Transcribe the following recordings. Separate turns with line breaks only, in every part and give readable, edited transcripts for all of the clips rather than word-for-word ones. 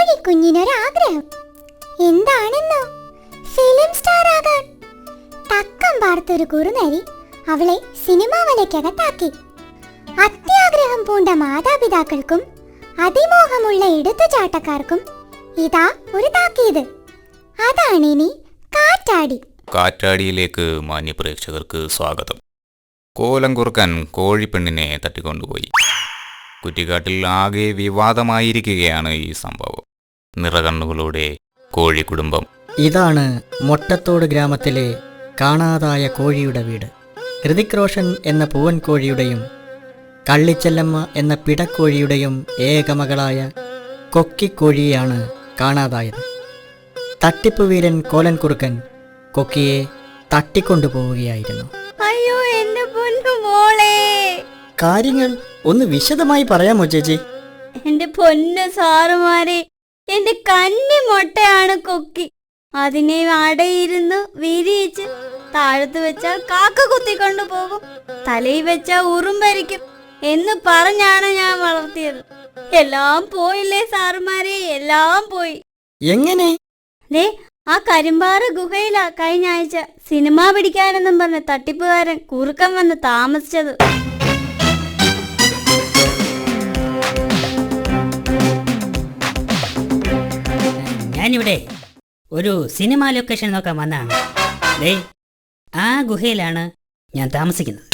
കോഴിക്കുഞ്ഞിനൊരാഗ്രഹം. എന്താണെന്നോ? Film star ആകാൻ. തക്കം പാർത്തൊരു കുറുനരി അവളെ സിനിമാ വലയ്ക്കകത്താക്കി. അത്യാഗ്രഹം പൂണ്ട മാതാപിതാക്കൾക്കും അതിമോഹമുള്ള എടുത്തുചാട്ടക്കാർക്കും ഇതാ ഒരു താക്കീത്. അതാണിനി കാറ്റാടി.
കാറ്റാടിയിലേക്ക് മാന്യപ്രേക്ഷകർക്ക് സ്വാഗതം. കോലം കുറുക്കൻ കോഴിപ്പെണ്ണിനെ തട്ടിക്കൊണ്ടുപോയി. കുറ്റിക്കാട്ടിൽ ആകെ വിവാദമായിരിക്കുകയാണ് ഈ സംഭവം. നിറകണ്ണുകളോടെ കോഴിക്കുടുംബം.
ഇതാണ് മൊട്ടത്തോട് ഗ്രാമത്തിലെ കാണാതായ കോഴിയുടെ വീട്. ഹൃതിക് റോഷൻ എന്ന പൂവൻ കോഴിയുടെയും കള്ളിച്ചെല്ലമ്മ എന്ന പിടക്കോഴിയുടെയും ഏകമകളായ കൊക്കിക്കോഴിയെയാണ് കാണാതായത്. തട്ടിപ്പ് വീരൻ കോലൻ കുറുക്കൻ കൊക്കിയെ തട്ടിക്കൊണ്ടുപോവുകയായിരുന്നു.
അയ്യോ എന്റെ പൊന്നു മോളെ,
കാര്യങ്ങൾ ഒന്ന് വിശദമായി പറയാമോ ചേച്ചി?
എന്റെ പൊന്നു സാറുമാരെ, എന്റെ കന്നി മൊട്ടയാണ് കൊക്കി. അതിനെ അടയിരുന്ന് വിരിയിച്ച് താഴത്ത് വെച്ചാൽ കാക്ക കുത്തിക്കൊണ്ടു പോകും, തലയിൽ വെച്ചാൽ ഉറുമ്പരിക്കും എന്ന് പറഞ്ഞാണ് ഞാൻ വളർത്തിയത്. എല്ലാം പോയില്ലേ സാറുമാരെ, എല്ലാം പോയി.
എങ്ങനെ?
ദേ ആ കരിമ്പാറ ഗുഹയിലാ കഴിഞ്ഞ ആഴ്ച സിനിമ പിടിക്കാനെന്നും പറഞ്ഞ തട്ടിപ്പുകാരൻ കുറുക്കൻ വന്ന് താമസിച്ചത്.
ഞാനിവിടെ ഒരു സിനിമ ലൊക്കേഷൻ നോക്കാൻ വന്നതാണ്. ദേ ആ ഗുഹയിലാണ് ഞാൻ താമസിക്കുന്നത്.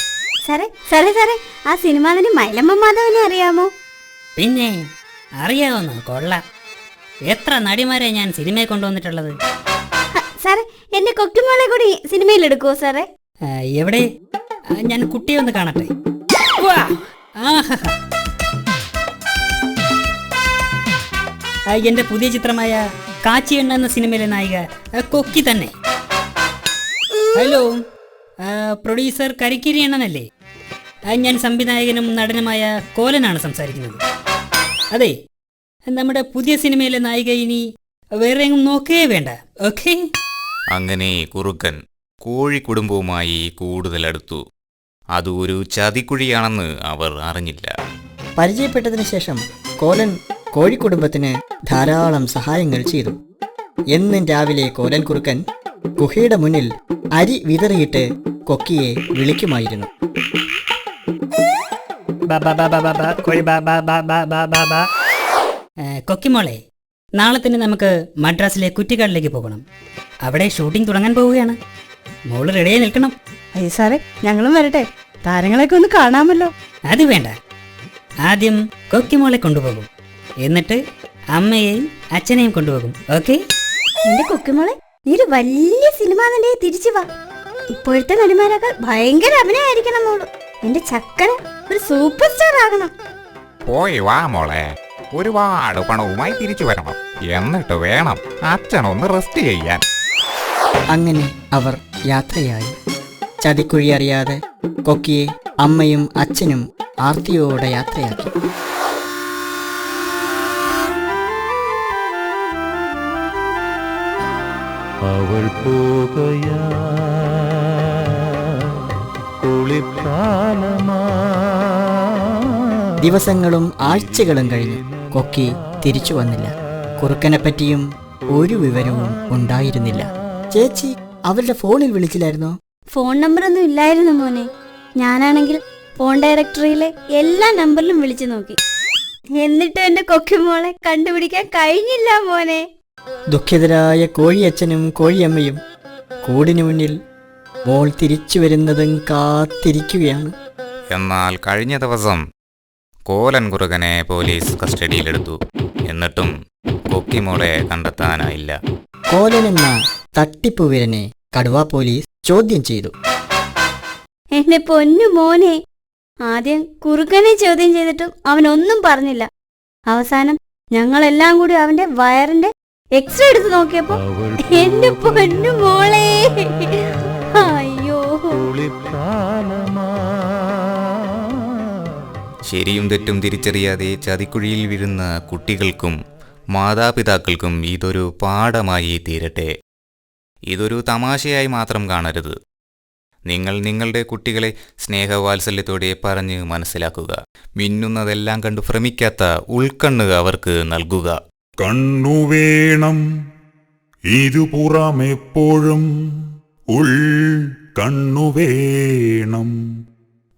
സാറേ സാറേ സാറേ, ആ സിനിമ നടി മൈലമ്മ മാധവനെ അറിയാമോ?
പിന്നെ അറിയാവുന്ന കൊള്ളാം. എത്ര നടിമാരെ ഞാൻ സിനിമയെ കൊണ്ടുവന്നിട്ടുള്ളത്.
സാറേ എന്റെ കൊക്കുമോളെ കൂടി സിനിമയിൽ എടുക്കുവോ സാറേ?
എവിടെ? ഞാൻ കുട്ടിയെ ഒന്ന് കാണട്ടെ. വാ, ആഹാ. എന്റെ പുതിയ ചിത്രമായ കാച്ചിയെണ്ണ എന്ന സിനിമയിലെ നായിക കൊക്കി തന്നെ. ഹലോ, പ്രൊഡ്യൂസർ കരിക്കിരി എണ്ണനല്ലേ? ഞാൻ സംവിധായകനും നടനുമായ കോലനാണ് സംസാരിക്കുന്നത്. അതെ, നമ്മുടെ പുതിയ സിനിമയിലെ നായിക ഇനി വേറെ എങ്ങും നോക്കേ വേണ്ട. ഓക്കെ.
അങ്ങനെ കുറുക്കൻ കോഴിക്കുടുംബവുമായി കൂടുതൽ അടുത്തു. അത് ഒരു ചതിക്കുഴിയാണെന്ന് അവർ അറിഞ്ഞില്ല.
പരിചയപ്പെട്ടതിന് ശേഷം കോലൻ കോഴിക്കുടുംബത്തിന് ധാരാളം സഹായങ്ങൾ ചെയ്തു. എന്നും രാവിലെ കോലൻ കുറുക്കൻ ഗുഹയുടെ മുന്നിൽ അരി വിതറിയിട്ട് കൊക്കിയെ വിളിക്കുമായിരുന്നു.
കൊക്കിമോളെ, നാളെ തന്നെ നമുക്ക് മദ്രാസിലെ കുറ്റിക്കാടിലേക്ക് പോകണം. അവിടെ ഷൂട്ടിംഗ് തുടങ്ങാൻ പോവുകയാണ്. മോള് റെഡിയായി നിൽക്കണം.
അയ്യോ സാറേ, ഞങ്ങളും വരട്ടെ, താരങ്ങളെയൊക്കെ ഒന്ന് കാണാമല്ലോ.
അത് വേണ്ട, ആദ്യം കൊക്കിമോളെ കൊണ്ടുപോകും, എന്നിട്ട് അമ്മയെയും അച്ഛനെയും കൊണ്ടുപോകും. ഓക്കെ?
എന്റെ കൊക്കുമോളെ, നീ ഒരു വലിയ സിനിമ നടിയെ തിരിച്ചു വാ. ഇപ്പോഴത്തെ നടിമാരൊക്കെ ഭയങ്കര അഭിനയായിരിക്കണം മോള്. എന്റെ ചക്കന് ഒരു സൂപ്പർ സ്റ്റാർ ആകണം.
പോയി വാ മോളെ, ഒരുപാട് പണവുമായി തിരിച്ചു വരണം. എന്നിട്ട് വേണം അച്ഛനൊന്ന് റെസ്റ്റ് ചെയ്യാൻ.
അങ്ങനെ അവർ യാത്രയായി. ചതിക്കുഴി അറിയാതെ കൊക്കിയെ അമ്മയും അച്ഛനും ആർത്തിയോടെ യാത്രയാക്കി.
അവൾ പോകയാ
ദിവസങ്ങളും ആഴ്ചകളും കഴിഞ്ഞു. കൊക്കി തിരിച്ചു വന്നില്ല. കുറുക്കനെ പറ്റിയും ഒരു വിവരവും ഉണ്ടായിരുന്നില്ല. ചേച്ചി അവരുടെ ഫോണിൽ വിളിച്ചില്ലായിരുന്നോ?
ഫോൺ നമ്പറൊന്നും ഇല്ലായിരുന്നു മോനെ. ഞാനാണെങ്കിൽ ഫോൺ ഡയറക്ടറിയിലെ എല്ലാ നമ്പറിലും വിളിച്ചു നോക്കി. എന്നിട്ടും എന്റെ കൊക്കുമോളെ കണ്ടുപിടിക്കാൻ കഴിഞ്ഞില്ല മോനെ.
ദുഃഖിതരായ കോഴിയച്ഛനും കോഴിയമ്മയും കൂടിനു മുന്നിൽ മോൾ തിരിച്ചു വരുന്നതും കാത്തിരിക്കുകയാണ്.
എന്നാൽ കഴിഞ്ഞ ദിവസം കോലൻ കുറുക്കനെ പോലീസ് കസ്റ്റഡിയിലെടുത്തു. എന്നിട്ടും കൊക്കിമോളെ കണ്ടെത്താനായില്ല.
കോലൻ എന്ന തട്ടിപ്പുവീരനെ കടുവ പോലീസ് ചോദ്യം ചെയ്തു.
എന്റെ പൊന്നു മോനെ, ആദ്യം കുറുക്കനെ ചോദ്യം ചെയ്തിട്ടും അവനൊന്നും പറഞ്ഞില്ല. അവസാനം ഞങ്ങളെല്ലാം കൂടി അവന്റെ വയറിന്റെ എക്സ്റേ എടുത്ത് നോക്കിയപ്പോ എന്റെ പൊന്നു മോളെ, അയ്യോ.
ശരിയും തെറ്റും തിരിച്ചറിയാതെ ചതിക്കുഴിയിൽ വീഴുന്ന കുട്ടികൾക്കും മാതാപിതാക്കൾക്കും ഇതൊരു പാഠമായി തീരട്ടെ. ഇതൊരു തമാശയായി മാത്രം കാണരുത്. നിങ്ങൾ നിങ്ങളുടെ കുട്ടികളെ സ്നേഹവാത്സല്യത്തോടെ പറഞ്ഞ് മനസ്സിലാക്കുക. മിന്നുന്നതെല്ലാം കണ്ട് ഭ്രമിക്കാത്ത ഉൾക്കണ്ണ് അവർക്ക് നൽകുക.
കണ്ണു വേണം ഇരുപുറമെപ്പോഴും ഉൾ കണ്ണു വേണം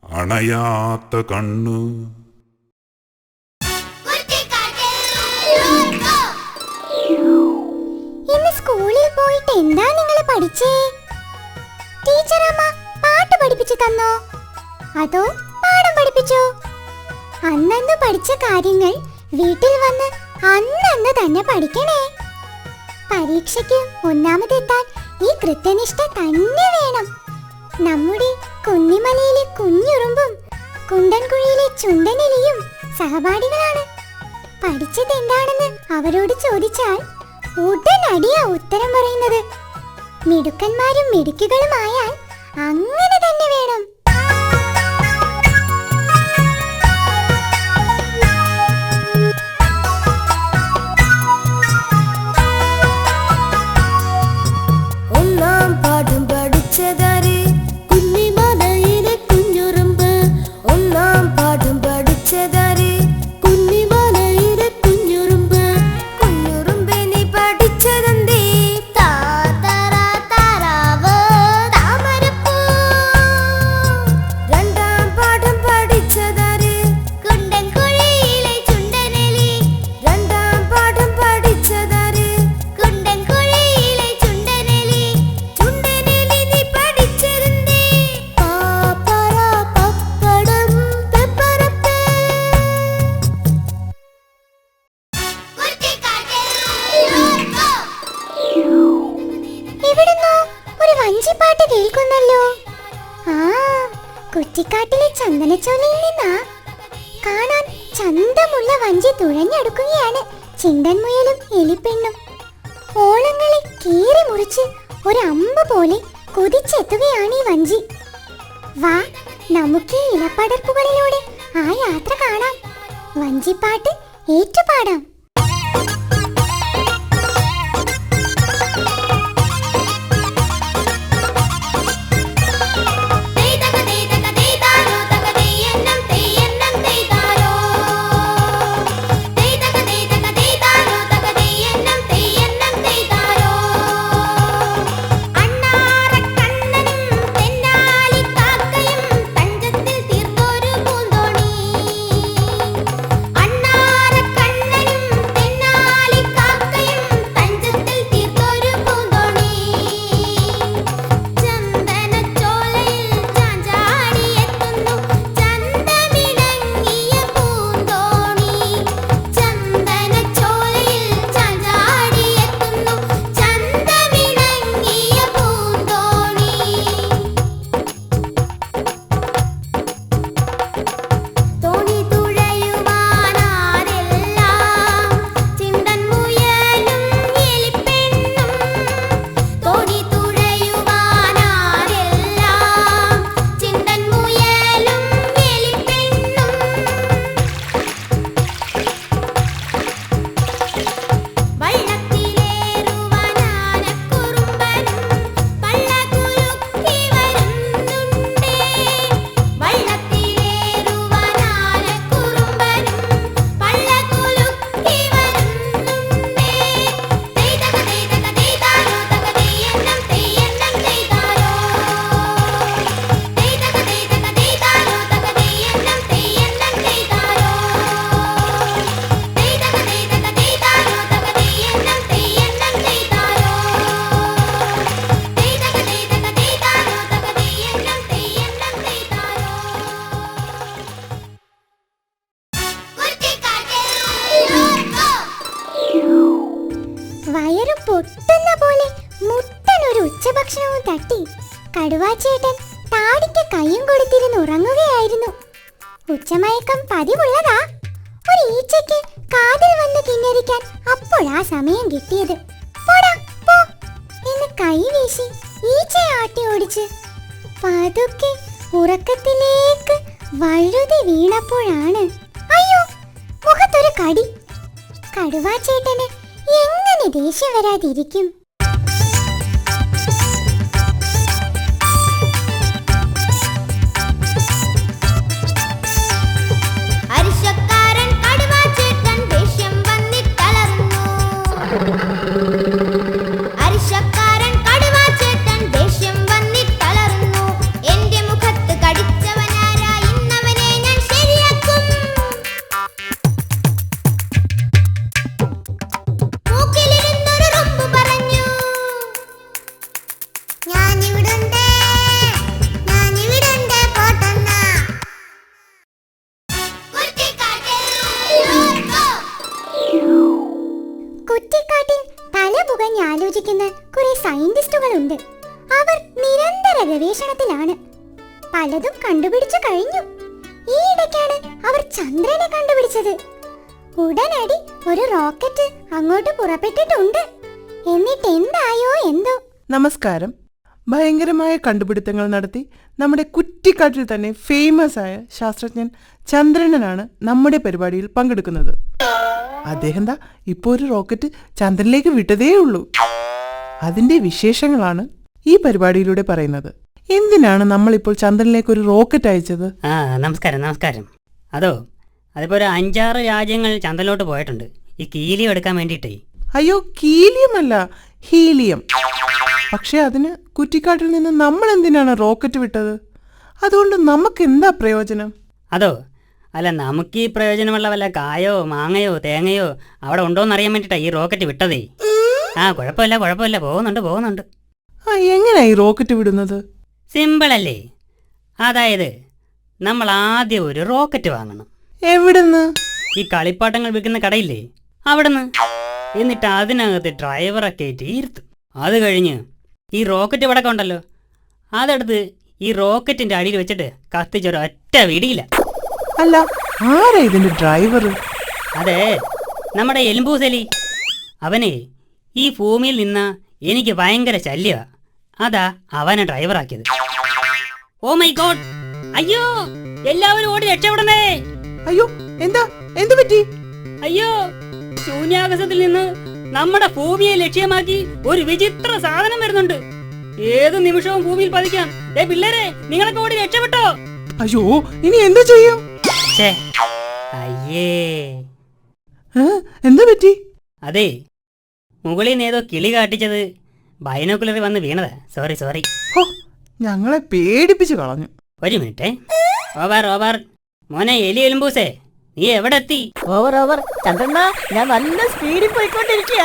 അണയാത്ത കണ്ണ്.
ഇന്ന് സ്കൂളിൽ പോയിട്ട് എന്താ നിങ്ങൾ പഠിച്ചേ? ടീച്ചറമ്മ പാട്ട് പഠിപ്പിച്ചു തന്നോ അതോ പാഠം പഠിപ്പിച്ചോ? അന്നന്ന് പഠിച്ച കാര്യങ്ങൾ വീട്ടിൽ വന്ന് അന്നന്ന് തന്നെ പഠിക്കണേ. പരീക്ഷയ്ക്ക് ഒന്നാമതെത്താൻ ഈ കൃത്യനിഷ്ഠ തന്നെ വേണം. നമ്മുടെ കുന്നിമലയിലെ കുഞ്ഞുറുമ്പും കുണ്ടൻകുഴിയിലെ ചുണ്ടനെലിയും സഹപാഠികളാണ്. പഠിച്ചത് എന്താണെന്ന് അവരോട് ചോദിച്ചാൽ ഉടനടിയാ ഉത്തരം പറയുന്നത്. മിടുക്കന്മാരും മിടുക്കുകളുമായാൽ അങ്ങനെ തന്നെ വേണം.
ഒന്നാം പാഠം പഠിച്ചതാര്? കുന്നിമലയിലെ കുഞ്ഞുറുമ്പ്. ഒന്നാം പാഠം പഠിച്ചതാര്? കുന്നിമലയിലെ കുഞ്ഞുറുമ്പ്. കുഞ്ഞുറുമ്പേ നീ പഠിച്ചതെന്തേ? താറാവ് താമരപ്പൂ. രണ്ടാം പാഠം പഠിച്ചതാര്? കുണ്ടൻകുഴിയിലെ ചുണ്ടനെലി. രണ്ടാം പാഠം പഠിച്ചതാര്? കുണ്ടൻകുഴിയിലെ ചുണ്ടനെലി. ചുണ്ടനെലി നീ പഠിച്ചതെന്തേ? പാപ്പറ പപ്പടം പെപ്പറപ്പേ.
എവിടുന്നോ ഒരു വഞ്ചിപ്പാട്ട് കേൾക്കുന്നല്ലോ. ആ, കുറ്റിക്കാട്ടിലെ ചന്ദനച്ചോലയിൽ നിന്നാ. കാണാൻ ചന്തമുള്ള വഞ്ചി തുഴഞ്ഞെടുക്കുകയാണ് ചിണ്ടൻമുയലും എലിപ്പെണ്ണും. ഓളങ്ങളെ കീറി മുറിച്ച് ഒരു അമ്പ് പോലെ കുതിച്ചെത്തുകയാണ് ഈ വഞ്ചി. വാ, നമുക്ക് ഈ ഇലപ്പടർപ്പുകളിലൂടെ ആ യാത്ര കാണാം. വഞ്ചിപ്പാട്ട് ഏറ്റുപാടാം. വയറു പൊട്ടുന്ന പോലെ മുട്ടനൊരു ഉച്ചഭക്ഷണവും തട്ടി കടുവാച്ചേട്ടൻ താടിക്ക് കയ്യും കൊടുത്തിരുന്ന് ഉറങ്ങുകയായിരുന്നു. ഉച്ചമയക്കം പതിവുള്ളതാ. ഒരു ഈച്ചയ്ക്ക് കാതിൽ വന്ന് കിന്നരിക്കാൻ അപ്പോഴാ സമയം കിട്ടിയത്. പോടാ പോ എന്ന് കൈ വീശി ഈച്ചയെ ആട്ടി ഓടിച്ച് പതുക്കെ ഉറക്കത്തിലേക്ക് വഴുതി വീണപ്പോഴാണ് അയ്യോ മുഖത്തൊരു കടി. കടുവാച്ചേട്ടന് എങ്ങനെ ദേഷ്യം വരാതിരിക്കും?
അരിശക്കാരൻ കടുവാച്ചേട്ടൻ ദേഷ്യം വന്നിട്ടലറുന്നു.
ആലോചിക്കുന്ന കുറെ സയന്റിസ്റ്റുകളുണ്ട്. അവർ നിരന്തര ഗവേഷണത്തിലാണ്. പലതും കണ്ടുപിടിച്ചു കഴിഞ്ഞു. ഈ ഇടയ്ക്കാണ് അവർ ചന്ദ്രനെ കണ്ടുപിടിച്ചത്. ഉടനടി ഒരു റോക്കറ്റ് അങ്ങോട്ട് പുറപ്പെട്ടിട്ടുണ്ട്. എന്നിട്ട് എന്തായോ എന്തോ.
നമസ്കാരം. ഭയങ്കരമായ കണ്ടുപിടുത്തങ്ങൾ നടത്തി നമ്മുടെ കുറ്റിക്കാട്ടിൽ തന്നെ ഫേമസ് ആയ ശാസ്ത്രജ്ഞൻ ചന്ദ്രനാണ് നമ്മുടെ പരിപാടിയിൽ പങ്കെടുക്കുന്നത്. അദ്ദേഹം ഇപ്പോൾ ഒരു റോക്കറ്റ് ചന്ദ്രനിലേക്ക് വിട്ടതേ ഉള്ളൂ. അതിന്റെ വിശേഷങ്ങളാണ് ഈ പരിപാടിയിലൂടെ പറയുന്നത്. എന്തിനാണ് നമ്മളിപ്പോൾ ചന്ദ്രനിലേക്ക് ഒരു റോക്കറ്റ് അയച്ചത്?
നമസ്കാരം. അതിപ്പോ ഒരു 5-6 രാജ്യങ്ങൾ ചന്ദ്രനിലോട്ട് പോയിട്ടുണ്ട് ഈ ഹീലിയം എടുക്കാൻ വേണ്ടിയിട്ടേ.
അയ്യോ, ഹീലിയം അല്ല, ഹീലിയം. പക്ഷെ അതിന് കുറ്റിക്കാട്ടിൽ നിന്ന് നമ്മൾ എന്തിനാണ് റോക്കറ്റ് വിട്ടത്? അതുകൊണ്ട് നമുക്ക് എന്താ പ്രയോജനം?
അല്ല, നമുക്ക് ഈ പ്രയോജനമുള്ള വല്ല കായോ മാങ്ങയോ തേങ്ങയോ അവിടെ ഉണ്ടോയെന്നറിയാൻ വേണ്ടിയിട്ടാണ് ഈ റോക്കറ്റ് വിട്ടതേ. കുഴപ്പമില്ല, പോകുന്നുണ്ട്.
എങ്ങനെയാ ഈ റോക്കറ്റ് വിടുന്നത്?
സിമ്പിളല്ലേ. അതായത് നമ്മൾ ആദ്യം ഒരു റോക്കറ്റ് വാങ്ങണം.
എവിടുന്ന്?
ഈ കളിപ്പാട്ടങ്ങൾ വിൽക്കുന്ന കടയില്ലേ, അവിടുന്ന്. എന്നിട്ട് അതിനകത്ത് ഡ്രൈവറെ കയറ്റി ഇരുത്തും. അത് കഴിഞ്ഞ് ഈ റോക്കറ്റ് പടക്കം ഉണ്ടല്ലോ, അതെടുത്ത് ഈ റോക്കറ്റിന്റെ അടിയിൽ വെച്ചിട്ട് കത്തിച്ചൊരൊറ്റ വിടിയില്ല.
അല്ല, ആരാ ഇതിന്റെ ഡ്രൈവർ?
അതെ, നമ്മുടെ എലുമ്പൂസലി. അവനെ ഈ ഭൂമിയിൽ നിന്ന് എനിക്ക് ഭയങ്കര ശല്യമാ. അതാ അവനെ ഡ്രൈവറാക്കിയത്. Oh my God! അയ്യോ, എല്ലാവരും ഓടി രക്ഷപ്പെടണേ!
അയ്യോ, എന്ത് പറ്റി?
അയ്യോ, ശൂന്യാകാശത്തിൽ നിന്ന് നമ്മുടെ ഭൂമിയെ ലക്ഷ്യമാക്കി ഒരു വിചിത്ര സാധനം വരുന്നുണ്ട്. ഏത് നിമിഷവും ഭൂമിയിൽ പതിക്കാം. പിള്ളേരെ, നിങ്ങളൊക്കെ ഓടി രക്ഷപ്പെട്ടോ?
അയ്യോ, ഇനി എന്താ ചെയ്യും?
അയ്യേ,
എന്താ പറ്റി?
അതെ, മുകളിൽ നിന്ന് ഏതോ കിളി കാട്ടിച്ചത് ബൈനോക്കുലറിൽ വന്ന് വീണതാ. സോറി.
ഞങ്ങളെ പേടിപ്പിച്ചു കളഞ്ഞു.
ഒരു മിനിറ്റ്. ഓവർ. മോനെ എലി എലുമ്പൂസേ, നീ എവിടെ എത്തി?
ഓവർ ചന്ദ്രണ്ണ, ഞാൻ നല്ല സ്പീഡിൽ പോയിക്കൊണ്ടിരിക്കുക.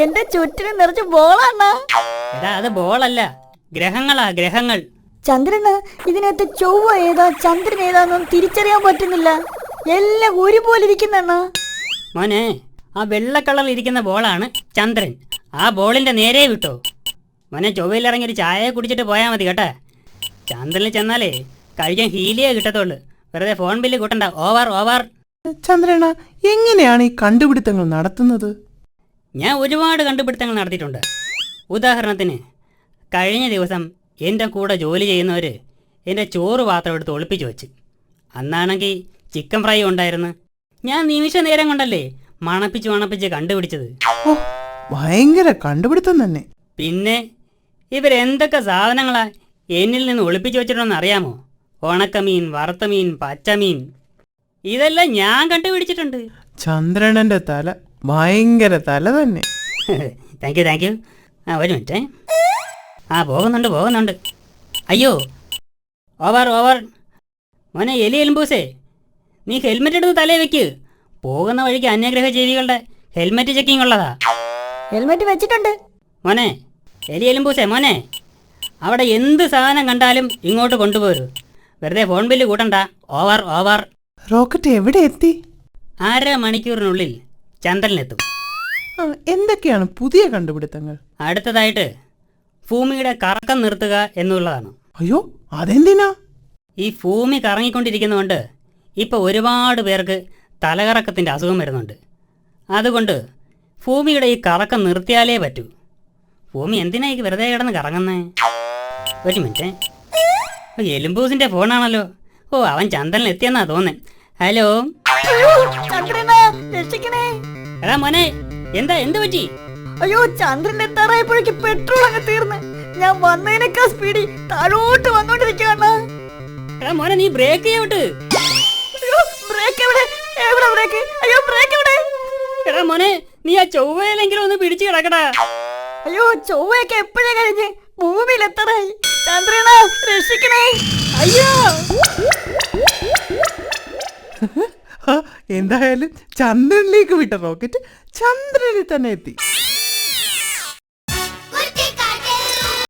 എന്റെ ചുറ്റിനും നിറച്ച് ബോളാണ്.
എടാ, അത് ബോളല്ല, ഗ്രഹങ്ങൾ.
ചന്ദ്രന് ഇതിനകത്ത് ചൊവ്വ ഏതാ ചന്ദ്രൻ ഏതാന്നും തിരിച്ചറിയാൻ പറ്റുന്നില്ല. എല്ലാം ഒരുപോലെ ഇരിക്കുന്ന.
മോനെ, ആ വെള്ള കളറിൽ ഇരിക്കുന്ന ബോളാണ് ചന്ദ്രൻ. ആ ബോളിന്റെ നേരെ വിട്ടോ. മോനെ, ചൊവ്വയിൽ ഇറങ്ങി ഒരു ചായ കുടിച്ചിട്ട് പോയാൽ മതി കേട്ടാ. ചന്ദ്രനിൽ ചെന്നാലേ കഴിക്കാൻ ഹീലിയേ കിട്ടത്തുള്ളൂ. വെറുതെ ഫോൺ ബില്ല് കൂട്ടണ്ട. ഓവർ.
ചന്ദ്രന, എങ്ങനെയാണ് ഈ കണ്ടുപിടുത്തങ്ങൾ നടത്തുന്നത്?
ഞാൻ ഒരുപാട് കണ്ടുപിടുത്തങ്ങൾ നടത്തിയിട്ടുണ്ട്. ഉദാഹരണത്തിന്, കഴിഞ്ഞ ദിവസം എൻ്റെ കൂടെ ജോലി ചെയ്യുന്നവർ എൻ്റെ ചോറ് പാത്രം എടുത്ത് ഒളിപ്പിച്ചു വെച്ച്. അന്നാണെങ്കിൽ ചിക്കൻ ഫ്രൈ ഉണ്ടായിരുന്നു. ഞാൻ നിമിഷ നേരം കൊണ്ടല്ലേ മണപ്പിച്ച് കണ്ടുപിടിച്ചത്.
ഓ, ഭയങ്കര കണ്ടുപിടുത്തം തന്നെ.
പിന്നെ ഇവരെന്തൊക്കെ സാധനങ്ങളാ എന്നിൽ നിന്ന് ഒളിപ്പിച്ചു വെച്ചിട്ടുണ്ടെന്ന് അറിയാമോ? ഉണക്കമീൻ, വറുത്തമീൻ, പച്ചമീൻ, ഇതെല്ലാം ഞാൻ കണ്ടുപിടിച്ചിട്ടുണ്ട്.
ചന്ദ്രനന്റെ തല ഭയങ്കര തല തന്നെ.
Thank you. ഒരു മിനിറ്റ്. പോകുന്നുണ്ട്. അയ്യോ, ഓവർ. മോനെ എലി എലുമ്പൂസേ, നീ ഹെൽമെറ്റ് എടുത്ത് തലേ വെക്ക്. പോകുന്ന വഴിക്ക് അന്യഗ്രഹ ജീവികളുടെ ഹെൽമെറ്റ് ചെക്കിങ് ഉള്ളതാ.
ഹെൽമെറ്റ് വെച്ചിട്ടുണ്ട്.
മോനെ എലി എലുമ്പൂസേ, മോനെ, അവിടെ എന്ത് സാധനം കണ്ടാലും ഇങ്ങോട്ട് കൊണ്ടുപോരൂ. വെറുതെ ഫോൺ ബില്ല് കൂട്ടണ്ട. ഓവർ.
റോക്കറ്റ് എവിടെ എത്തി?
1/2 മണിക്കൂറിനുള്ളിൽ ചന്ദ്രനിലെത്തും.
എന്തൊക്കെയാണ് പുതിയ കണ്ടുപിടുത്തങ്ങൾ?
അടുത്തതായിട്ട് ഭൂമിയുടെ കറക്കം നിർത്തുക എന്നുള്ളതാണ്.
അയ്യോ, അതെന്തിനാ?
ഈ ഭൂമി കറങ്ങിക്കൊണ്ടിരിക്കുന്നതുകൊണ്ട് ഇപ്പോൾ ഒരുപാട് പേർക്ക് തലകറക്കത്തിൻ്റെ അസുഖം വരുന്നുണ്ട്. അതുകൊണ്ട് ഭൂമിയുടെ ഈ കറക്കം നിർത്തിയാലേ പറ്റൂ. ഭൂമി എന്തിനാ ഈ വെറുതെ കിടന്ന് കറങ്ങുന്നേ? ഒരു മിനിറ്റ്. എലുമ്പൂസിൻ്റെ ഫോണാണല്ലോ. അവൻ ചന്ദ്രനിൽ എത്തിയെന്നാ തോന്നേ. ഹലോ. എടാ മോനെ, എന്ത് പറ്റി?
അയ്യോ, ചന്ദ്രൻ എത്താറായപ്പോഴേക്ക് പെട്രോൾ അങ്ങ് തീർന്ന്. ഞാൻ വന്നതിനേക്കാൾ സ്പീഡിൽ താഴോട്ട് വന്നോണ്ടിരിക്കുകയാണ്.
എടാ മോനെ, നീ ബ്രേക്ക് ചെയ്യോട്ട്.
ബ്രേക്ക് എവിടെ? ബ്രേക്ക്? അയ്യോ, ബ്രേക്ക് എവിടെ?
എടാ മോനെ, നീ ആ ചൊവ്വയിലെങ്കിലും ഒന്ന് പിടിച്ചു കിടക്കടാ.
അയ്യോ, ചൊവ്വയൊക്കെ എപ്പോഴേ കഴിഞ്ഞ് ഭൂമിയിൽ എത്തറായി. ചന്ദ്രന, രക്ഷിക്കണേ.
അയ്യോ,
എന്തായാലും ചന്ദ്രനിലേക്ക് വിട്ട റോക്കറ്റ് ചന്ദ്രനിൽ തന്നെ എത്തി.